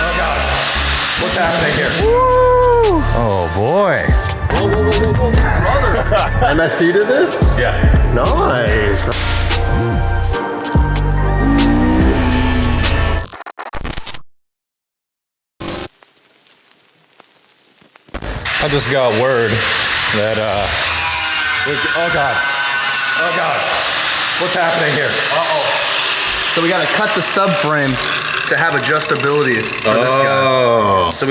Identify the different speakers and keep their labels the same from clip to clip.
Speaker 1: Oh God. What's happening here?
Speaker 2: Woo!
Speaker 1: Oh boy.
Speaker 3: Whoa, brother.
Speaker 4: MST did this?
Speaker 1: Yeah.
Speaker 4: Nice.
Speaker 1: I just got word that, oh God. Oh God. What's happening here?
Speaker 3: Uh-oh. So we gotta cut the subframe to have adjustability for this guy. So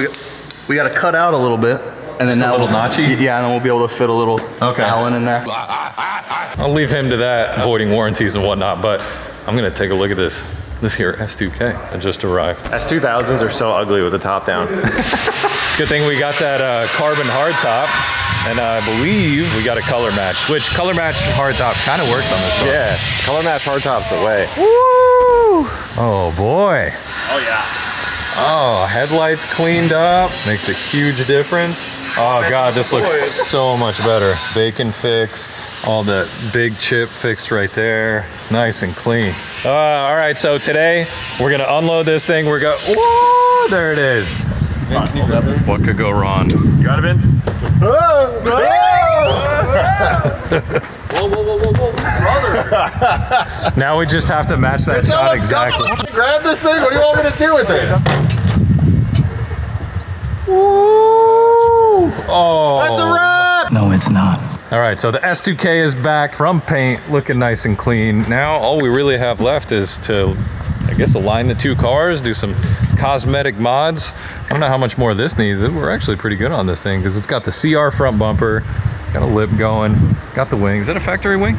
Speaker 3: we gotta cut out a little bit. And then
Speaker 1: a little notchy?
Speaker 3: Yeah, and then we'll be able to fit a little Allen in there.
Speaker 1: I'll leave him to that, avoiding warranties and whatnot, but I'm gonna take a look at this. This here S2K that just arrived.
Speaker 4: S2000s are so ugly with the top down.
Speaker 1: Good thing we got that carbon hardtop, and I believe we got a color match, which color match hardtop kind of works on this one.
Speaker 4: Yeah, color match hardtop's the way.
Speaker 1: Woo! Oh boy.
Speaker 3: Oh yeah.
Speaker 1: Oh, headlights cleaned up. Makes a huge difference. Oh God, this looks so much better. Bacon fixed, all the big chip fixed right there. Nice and clean. All right, so today we're gonna unload this thing. We're going, whoa, there it is. What could go wrong? You got it, Vin?
Speaker 3: Whoa, brother.
Speaker 1: Now we just have to match that shot exactly.
Speaker 4: Grab this thing. What do you want me to do with it?
Speaker 1: Woo! Oh.
Speaker 4: That's a wrap.
Speaker 2: No, it's not.
Speaker 1: All right, so the S2K is back from paint, looking nice and clean. Now all we really have left is to, I guess, align the two cars, do some cosmetic mods. I don't know how much more this needs. We're actually pretty good on this thing because it's got the CR front bumper, got a lip going, got the wing. Is that a factory wing?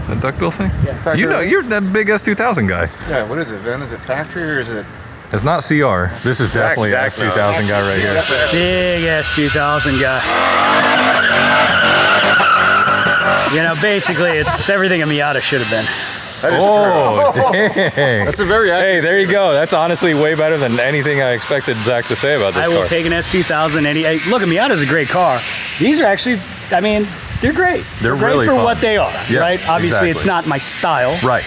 Speaker 1: That duckbill thing? Yeah, factory. You know, you're that big S2000 guy.
Speaker 4: Yeah, what is it, Vin? Is it factory or is it?
Speaker 1: It's not CR. This is definitely S2000 guy right here.
Speaker 2: Big S2000 guy. You know, basically, it's everything a Miata should have been.
Speaker 1: Oh, dang.
Speaker 4: That's a very accurate.
Speaker 1: Hey, there you go. That's honestly way better than anything I expected Zach to say about this car.
Speaker 2: I will take an S2000 hey, look, a Miata's a great car. These are actually, I mean, they're great.
Speaker 1: They're
Speaker 2: great
Speaker 1: really
Speaker 2: for
Speaker 1: fun.
Speaker 2: what they are,
Speaker 1: Yeah,
Speaker 2: right? Obviously,
Speaker 1: exactly.
Speaker 2: it's not my style.
Speaker 1: Right.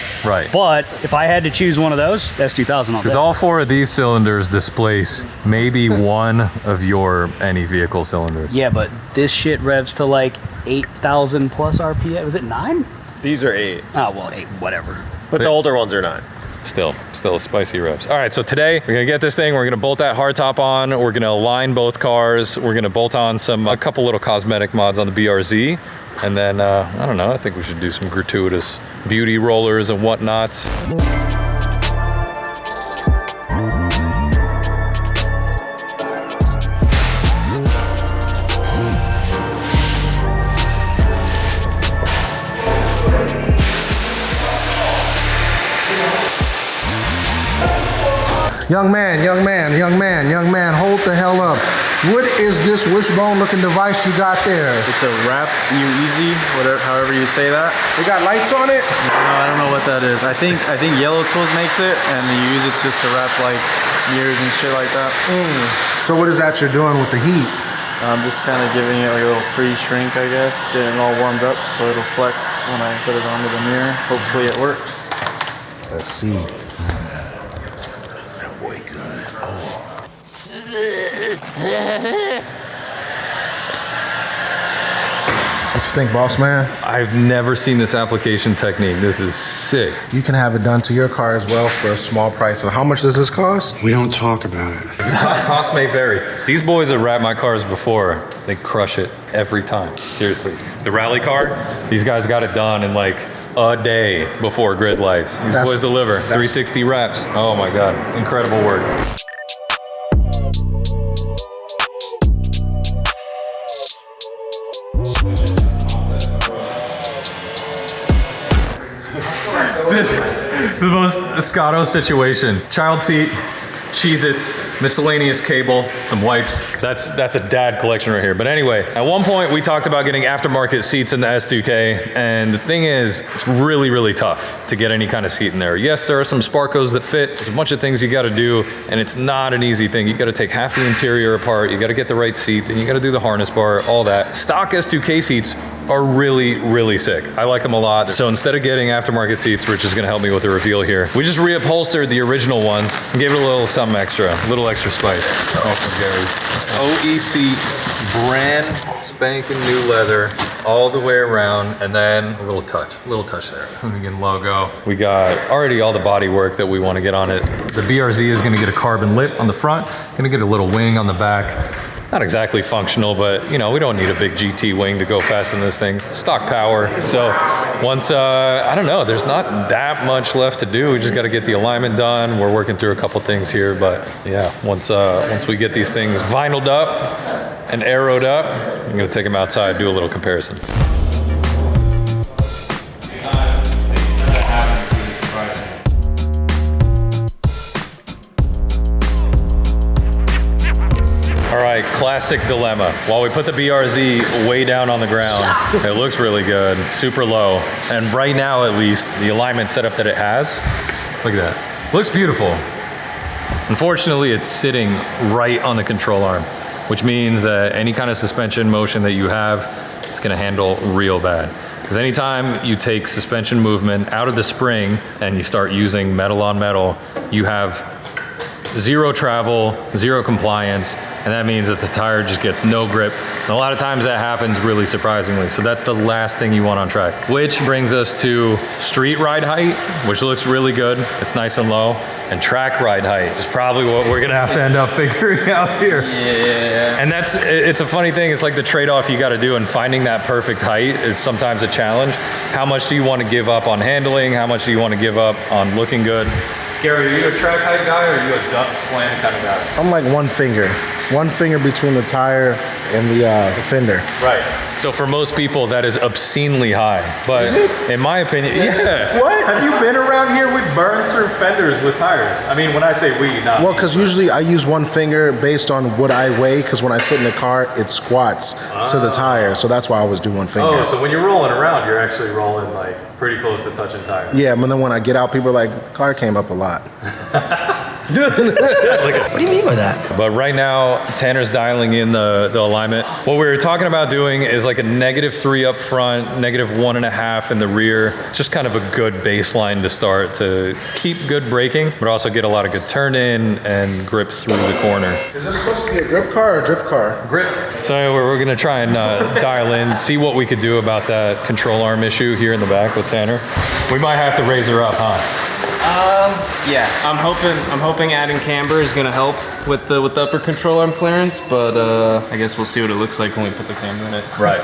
Speaker 2: But if I had to choose one of those, S2000 all
Speaker 1: Because
Speaker 2: day.
Speaker 1: all four of these cylinders displace maybe one of your any vehicle cylinders.
Speaker 2: Yeah, but this shit revs to like 8,000 plus RPM. Was it 9?
Speaker 4: These are 8.
Speaker 2: Oh, well, 8, whatever.
Speaker 4: But the older ones are 9.
Speaker 1: Still spicy revs. All right, so today we're gonna get this thing. We're gonna bolt that hardtop on. We're gonna align both cars. We're gonna bolt on a couple little cosmetic mods on the BRZ. And then, I don't know, I think we should do some gratuitous beauty rollers and whatnots.
Speaker 5: Young man, hold the hell up. What is this wishbone-looking device you got there?
Speaker 6: It's a wrap you easy, whatever, however you say that.
Speaker 5: It got lights on it?
Speaker 6: No, I don't know what that is. I think Yellow Tools makes it, and you use it just to wrap like mirrors and shit like that.
Speaker 5: So what is that you're doing with the heat?
Speaker 6: I'm just kind of giving it like a little pre-shrink, I guess, getting it all warmed up so it'll flex when I put it onto the mirror. Hopefully it works.
Speaker 5: Let's see. What you think, boss man?
Speaker 1: I've never seen this application technique. This is sick.
Speaker 5: You can have it done to your car as well for a small price. So how much does this cost?
Speaker 7: We don't talk about it.
Speaker 1: Cost may vary. These boys have wrapped my cars before. They crush it every time. Seriously. The rally car, these guys got it done in like a day before Grid Life. These boys deliver 360 wraps. Oh my God, incredible work. The most Escato situation. Child seat, Cheez-Its, miscellaneous cable, some wipes. That's a dad collection right here. But anyway, at one point we talked about getting aftermarket seats in the S2K, and the thing is, it's really, really tough to get any kind of seat in there. Yes, there are some Sparcos that fit. There's a bunch of things you gotta do, and it's not an easy thing. You gotta take half the interior apart, you gotta get the right seat, then you gotta do the harness bar, all that. Stock S2K seats are really, really sick. I like them a lot. So instead of getting aftermarket seats, Rich is gonna help me with the reveal here. We just reupholstered the original ones and gave it a little something extra, a little extra spice. Oh, from Gary. OE seat, brand spanking new leather, all the way around, and then a little touch there. Hoonigan logo. We got already all the body work that we want to get on it. The BRZ is going to get a carbon lip on the front, going to get a little wing on the back. Not exactly functional, but you know, we don't need a big GT wing to go fast in this thing. Stock power. So once, I don't know, there's not that much left to do. We just got to get the alignment done. We're working through a couple things here, but yeah, once we get these things vinyled up and arrowed up, I'm gonna take them outside, do a little comparison. All right, classic dilemma. While we put the BRZ way down on the ground, it looks really good, super low. And right now, at least, the alignment setup that it has, look at that. Looks beautiful. Unfortunately, it's sitting right on the control arm, which means that any kind of suspension motion that you have, it's gonna handle real bad. Because anytime you take suspension movement out of the spring and you start using metal on metal, you have zero travel, zero compliance, and that means that the tire just gets no grip. And a lot of times that happens really surprisingly. So that's the last thing you want on track. Which brings us to street ride height, which looks really good. It's nice and low. And track ride height is probably what we're gonna have to end up figuring out here.
Speaker 6: Yeah.
Speaker 1: And it's a funny thing. It's like the trade-off you gotta do, and finding that perfect height is sometimes a challenge. How much do you wanna give up on handling? How much do you wanna give up on looking good? Gary, are you a track height guy or are you a duck slant kind of guy?
Speaker 5: I'm like one finger between the tire and the fender.
Speaker 1: Right. So for most people, that is obscenely high. But in my opinion, yeah.
Speaker 5: What?
Speaker 1: Have you been around here? We burn through fenders with tires. I mean, when I say we, not
Speaker 5: Well,
Speaker 1: me,
Speaker 5: because
Speaker 1: but-
Speaker 5: usually I use one finger based on what I weigh, because when I sit in the car, it squats to the tire. So that's why I always do one finger.
Speaker 1: Oh, so when you're rolling around, you're actually rolling like pretty close to touching tires.
Speaker 5: Yeah, but then when I get out, people are like, the car came up a lot.
Speaker 2: What do you mean by that?
Speaker 1: But right now, Tanner's dialing in the alignment. What we were talking about doing is like a -3 up front, -1.5 in the rear. Just kind of a good baseline to start to keep good braking, but also get a lot of good turn in and grip through the corner.
Speaker 5: Is this supposed to be a grip car or a drift car?
Speaker 1: Grip. So we're gonna try and dial in, see what we could do about that control arm issue here in the back with Tanner. We might have to raise her up, huh?
Speaker 6: Yeah, I'm hoping adding camber is gonna help with the upper control arm clearance, but I guess we'll see what it looks like when we put the camber in it.
Speaker 1: Right.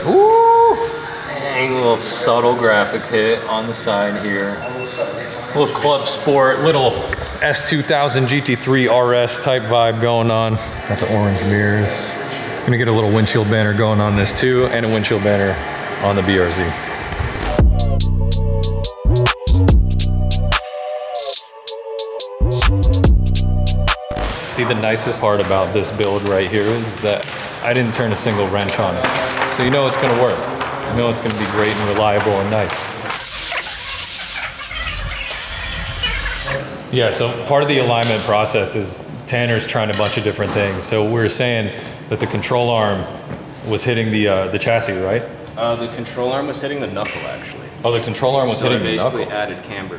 Speaker 1: Ooh! Dang, a little subtle graphic hit on the side here. Little club sport, little S2000 GT3 RS type vibe going on. Got the orange mirrors. Gonna get a little windshield banner going on this too, and a windshield banner on the BRZ. See, the nicest part about this build right here is that I didn't turn a single wrench on it. So you know it's gonna work. You know it's gonna be great and reliable and nice. Yeah, so part of the alignment process is Tanner's trying a bunch of different things. So we were saying that the control arm was hitting the chassis, right?
Speaker 6: The control arm was hitting the knuckle actually.
Speaker 1: Oh, the control arm was
Speaker 6: So I
Speaker 1: hitting the
Speaker 6: basically
Speaker 1: knuckle.
Speaker 6: added camber.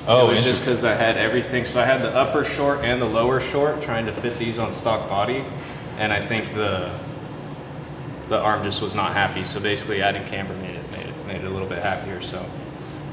Speaker 1: Oh,
Speaker 6: It was just
Speaker 1: interesting.
Speaker 6: because I had everything. So I had the upper short and the lower short trying to fit these on stock body, and I think the arm just was not happy. So basically, adding camber made it a little bit happier. So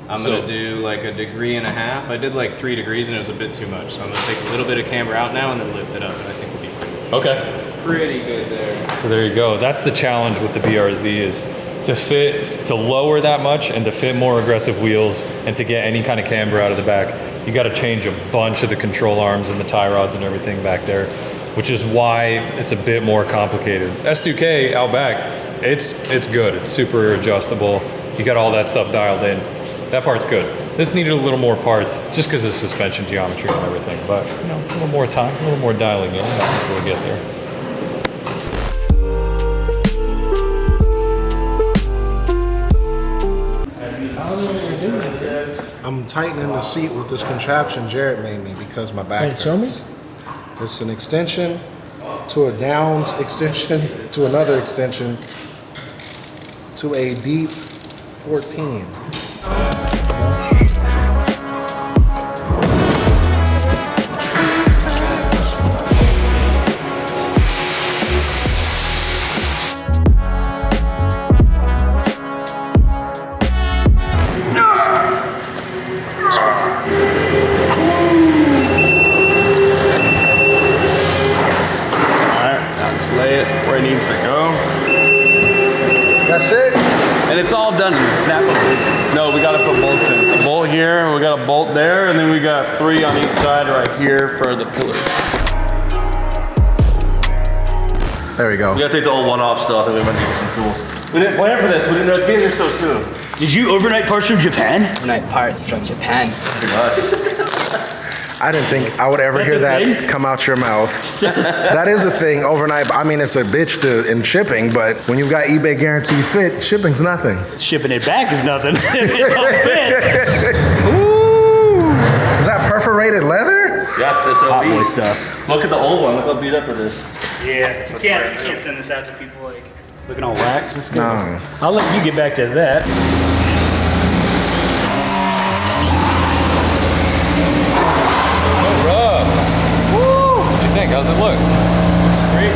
Speaker 6: I'm gonna do like 1.5 degrees. I did like 3 degrees, and it was a bit too much. So I'm gonna take a little bit of camber out now and then lift it up. And I think we'll be
Speaker 1: Okay.
Speaker 6: pretty good there.
Speaker 1: So there you go. That's the challenge with the BRZ is to lower that much and to fit more aggressive wheels and to get any kind of camber out of the back. You got to change a bunch of the control arms and the tie rods and everything back there, which is why it's a bit more complicated. S2K out back, it's good. It's super adjustable. You got all that stuff dialed in. That part's good. This needed a little more parts just because of suspension geometry and everything, but you know, a little more time, a little more dialing in. I think we'll get there.
Speaker 5: tightening the seat with this contraption Jared made me because my back hurts.
Speaker 2: show me.
Speaker 5: It's an extension to a down extension to another extension to a deep 14.
Speaker 7: Where it needs to go.
Speaker 5: That's it?
Speaker 7: And it's all done in the snap of it. No, we gotta put bolts in. A bolt here, we got a bolt there, and then we got 3 on each side right here for the pillar.
Speaker 3: There we go.
Speaker 4: We gotta take the old one off still. I think we might need some tools. We didn't plan for this. We didn't know it'd get here so soon.
Speaker 2: Did you overnight parts from Japan?
Speaker 8: Overnight parts from Japan.
Speaker 4: Pretty much.
Speaker 5: I didn't think I would ever
Speaker 2: That's
Speaker 5: hear
Speaker 2: a
Speaker 5: that
Speaker 2: thing?
Speaker 5: come out your mouth. That is a thing overnight. I mean, it's a bitch in shipping, but when you've got eBay guaranteed fit, shipping's nothing.
Speaker 2: Shipping it back is nothing. If it don't fit.
Speaker 5: Ooh! Is that perforated leather?
Speaker 4: Yes, it's a
Speaker 2: Hot boy
Speaker 4: beat.
Speaker 2: stuff.
Speaker 4: Look at the old one. Look how beat up it is.
Speaker 2: Yeah, you can't send this out to people like looking all waxed.
Speaker 5: No.
Speaker 2: I'll let you get back to that.
Speaker 1: What you think? How's it look? Looks great.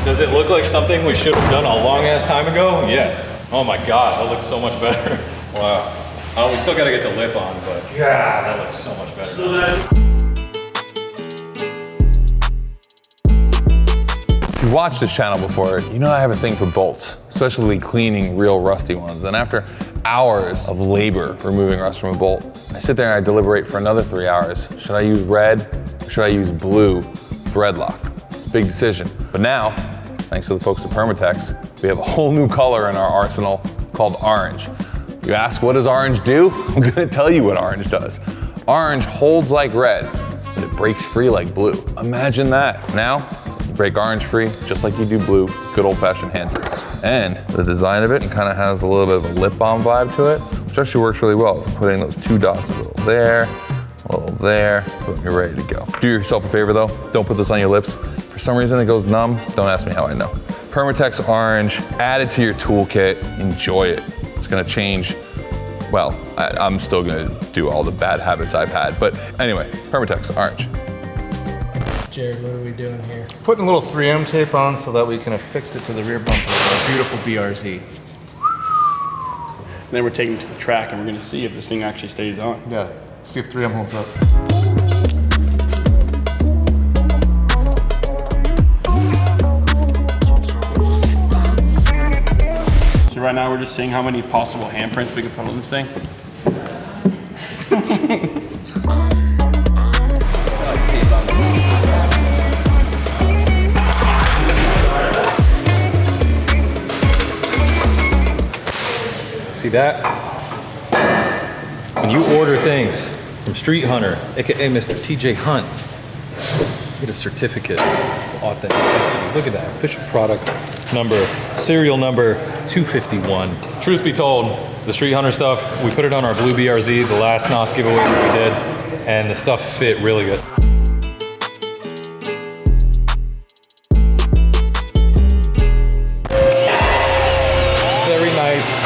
Speaker 1: Does it look like something we should have done a long ass time ago? Yes. Oh my god, that looks so much better. Wow. Oh, we still gotta get the lip on, but yeah, that looks so much better.
Speaker 9: If you've watched this channel before, you know I have a thing for bolts, especially cleaning real rusty ones. And after hours of labor removing rust from a bolt, I sit there and I deliberate for another 3 hours. Should I use red or should I use blue thread lock? It's a big decision. But now, thanks to the folks at Permatex, we have a whole new color in our arsenal called orange. You ask, what does orange do? I'm gonna tell you what orange does. Orange holds like red, but it breaks free like blue. Imagine that. Now, you break orange free, just like you do blue, good old-fashioned hand tricks. And the design of it kind of has a little bit of a lip balm vibe to it, which actually works really well. Putting those 2 dots a little there, boom, you're ready to go. Do yourself a favor though, don't put this on your lips. For some reason it goes numb, don't ask me how I know. Permatex Orange, add it to your toolkit, enjoy it. It's gonna change, well, I'm still gonna do all the bad habits I've had, but anyway, Permatex Orange.
Speaker 8: Jared, what are we doing here?
Speaker 4: Putting a little 3M tape on so that we can affix it to the rear bumper of our beautiful BRZ.
Speaker 7: And then we're taking it to the track and we're gonna see if this thing actually stays on.
Speaker 4: Yeah. See if 3M holds up.
Speaker 7: So right now we're just seeing how many possible handprints we can put on this thing.
Speaker 1: See that? When you order things from Streethunter, aka Mr. TJ Hunt, you get a certificate of authenticity. Look at that, official product number, serial number 251. Truth be told, the Streethunter stuff, we put it on our blue BRZ, the last NOS giveaway that we did, and the stuff fit really good. Very nice.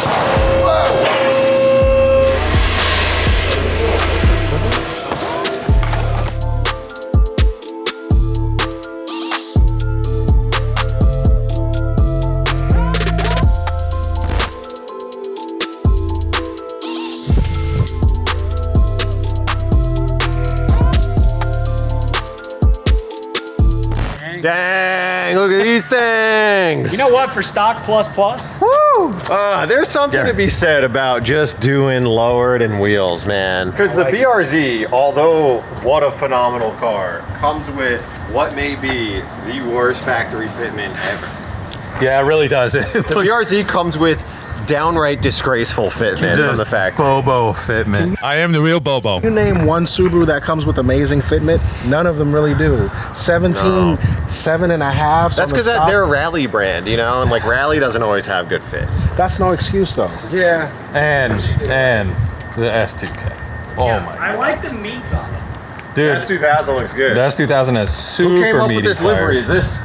Speaker 4: Dang, look at these things.
Speaker 2: You know what? For stock plus plus,
Speaker 4: There's something to be said about just doing lowered and wheels, man. Because the BRZ, although what a phenomenal car, comes with what may be the worst factory fitment ever.
Speaker 1: Yeah, it really does. The
Speaker 4: BRZ comes with downright disgraceful fitment from the factory.
Speaker 1: Bobo fitment.
Speaker 10: I am the real Bobo.
Speaker 5: You name one Subaru that comes with amazing fitment, none of them really do. 17, 7.5.
Speaker 4: That's because they're a rally brand, you know, and like rally doesn't always have good fit.
Speaker 5: That's no excuse though.
Speaker 4: Yeah.
Speaker 1: And the S2K. Oh my.
Speaker 2: I like the meats on it.
Speaker 1: Dude,
Speaker 4: The S2000 looks good.
Speaker 1: the S2000 has super
Speaker 4: Who came up
Speaker 1: meaty
Speaker 4: with this livery?
Speaker 1: tires.
Speaker 4: Is this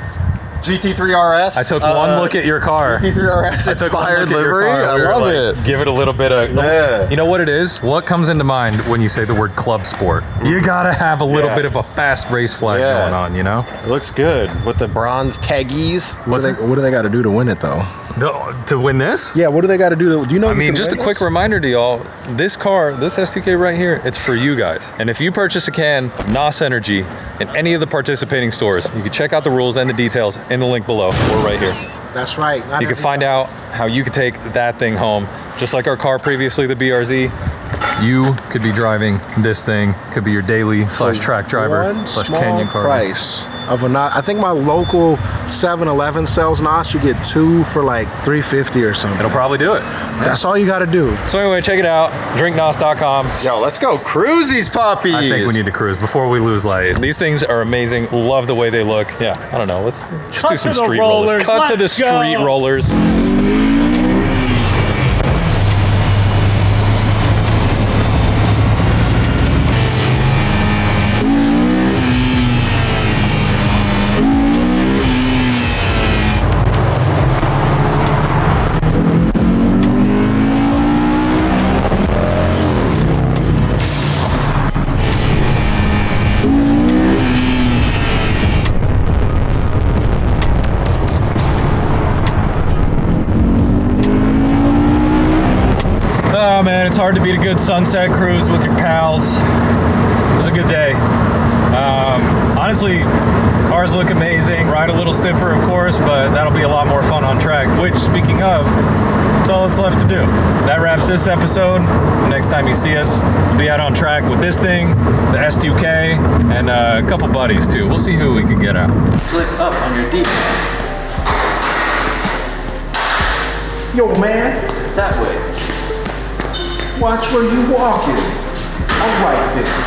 Speaker 4: GT3 RS?
Speaker 1: I took one look at your car.
Speaker 4: GT3 RS
Speaker 1: I took one
Speaker 4: inspired
Speaker 1: look at your
Speaker 4: livery.
Speaker 1: car.
Speaker 4: I
Speaker 1: We were
Speaker 4: love
Speaker 1: like,
Speaker 4: it.
Speaker 1: Give it a little bit of.
Speaker 4: Yeah.
Speaker 1: You know what it is? What comes into mind when you say the word club sport? You gotta have a little
Speaker 4: Yeah.
Speaker 1: bit of a fast race flag
Speaker 4: Yeah.
Speaker 1: going on, you know?
Speaker 4: It looks good with the bronze taggies.
Speaker 5: What do they got to do to win it though?
Speaker 1: To win this?
Speaker 5: Yeah, what do they got to do? Do you know?
Speaker 1: I mean, just a quick reminder to y'all, this car, this S2K right here, it's for you guys. And if you purchase a can of NOS Energy in any of the participating stores, you can check out the rules and the details in the link below or right here.
Speaker 5: That's right.
Speaker 1: You can find out how you can take that thing home. Just like our car previously, the BRZ, you could be driving this thing, could be your daily / track driver / canyon car.
Speaker 5: Price of a NOS. I think my local 7-Eleven sells NOS. You get 2 for like $3.50 or something.
Speaker 1: It'll probably do it.
Speaker 5: That's all you got to do.
Speaker 1: So anyway, check it out, drinknos.com.
Speaker 4: Yo, let's go cruise these puppies.
Speaker 1: I think we need to cruise before we lose light. These things are amazing. Love the way they look. Yeah, I don't know. Let's just do some street rollers. Cut to the street rollers. Oh man, it's hard to beat a good sunset cruise with your pals. It was a good day. Honestly, cars look amazing. Ride a little stiffer, of course, but that'll be a lot more fun on track, which, speaking of, that's all that's left to do. That wraps this episode. Next time you see us, we'll be out on track with this thing, the S2K, and a couple buddies too. We'll see who we can get out.
Speaker 7: Click up on your D.
Speaker 5: Yo, man,
Speaker 7: It's that way.
Speaker 5: watch where you walking. All right then.